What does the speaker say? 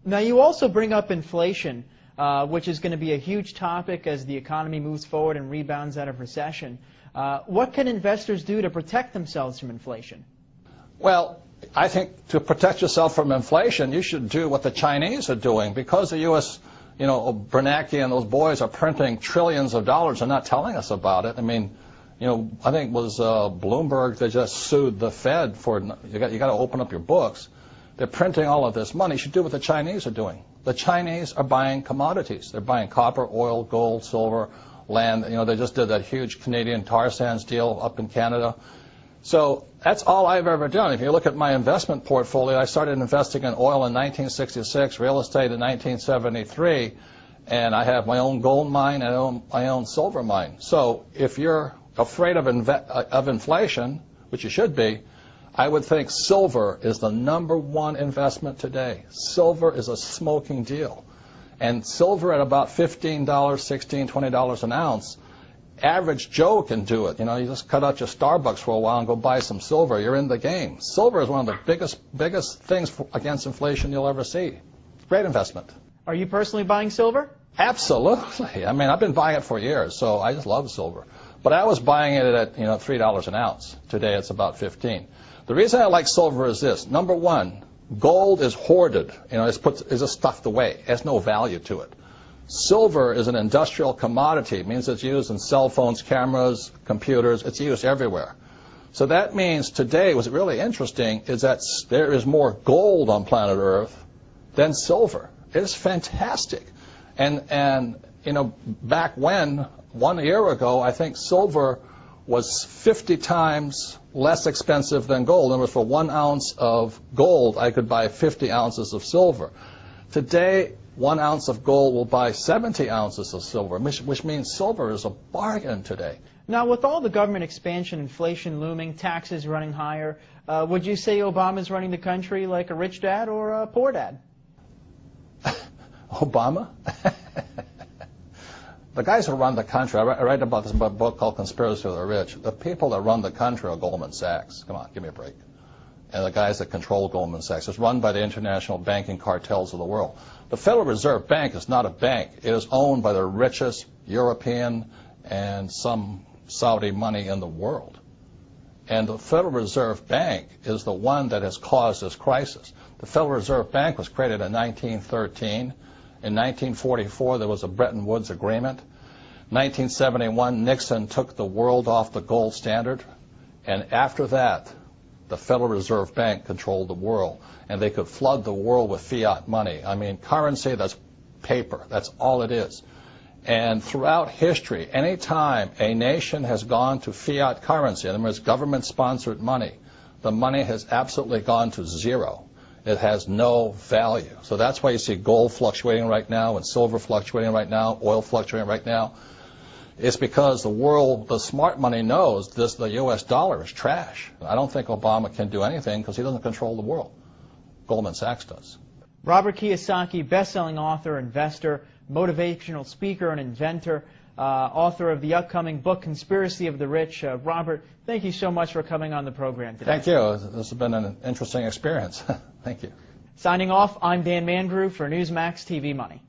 Now, you also bring up inflation, which is going to be a huge topic as the economy moves forward and rebounds out of recession. What can investors do to protect themselves from inflation? Well, I think to protect yourself from inflation, you should do what the Chinese are doing. Because the U.S., Bernanke and those boys are printing trillions of dollars and not telling us about it. I mean, I think it was Bloomberg that just sued the Fed for, you got to open up your books. They're printing all of this money. You should do what the Chinese are doing. The Chinese are buying commodities. They're buying copper, oil, gold, silver, land. They just did that huge Canadian tar sands deal up in Canada. So that's all I've ever done. If you look at my investment portfolio, I started investing in oil in 1966, real estate in 1973, and I have my own gold mine and my own silver mine. So if you're afraid of inflation, which you should be, I would think silver is the #1 investment today. Silver is a smoking deal. And silver at about $15, $16, $20 an ounce, average Joe can do it. You just cut out your Starbucks for a while and go buy some silver. You're in the game. Silver is one of the biggest things against inflation you'll ever see. Great investment. Are you personally buying silver? Absolutely. I mean, I've been buying it for years, so I just love silver. But I was buying it at $3 an ounce. Today it's about 15. The reason I like silver is this. #1, gold is hoarded. It's just stuffed away. It has no value to it. Silver is an industrial commodity. It means it's used in cell phones, cameras, computers. It's used everywhere. So that means today, what's really interesting is that there is more gold on planet Earth than silver. It is fantastic. And back when, 1 year ago, I think silver was 50 times less expensive than gold. In other words, for 1 ounce of gold, I could buy 50 ounces of silver. Today, 1 ounce of gold will buy 70 ounces of silver, which means silver is a bargain today. Now, with all the government expansion, inflation looming, taxes running higher, would you say Obama's running the country like a rich dad or a poor dad? Obama? The guys who run the country, I write about this in a book called Conspiracy of the Rich. The people that run the country are Goldman Sachs. Come on, give me a break. And the guys that control Goldman Sachs. It's run by the international banking cartels of the world. The Federal Reserve Bank is not a bank. It is owned by the richest European and some Saudi money in the world. And the Federal Reserve Bank is the one that has caused this crisis. The Federal Reserve Bank was created in 1913. In 1944, there was a Bretton Woods Agreement. 1971, Nixon took the world off the gold standard. And after that, the Federal Reserve Bank controlled the world. And they could flood the world with fiat money. I mean, currency, that's paper. That's all it is. And throughout history, any time a nation has gone to fiat currency, in other words, government-sponsored money, the money has absolutely gone to zero. It has no value. So that's why you see gold fluctuating right now and silver fluctuating right now, oil fluctuating right now. It's because the world, the smart money knows the U.S. dollar is trash. I don't think Obama can do anything because he doesn't control the world. Goldman Sachs does. Robert Kiyosaki, best-selling author, investor, motivational speaker, and inventor, author of the upcoming book, Conspiracy of the Rich. Robert, thank you so much for coming on the program today. Thank you. This has been an interesting experience. Thank you. Signing off, I'm Dan Mandrew for Newsmax TV Money.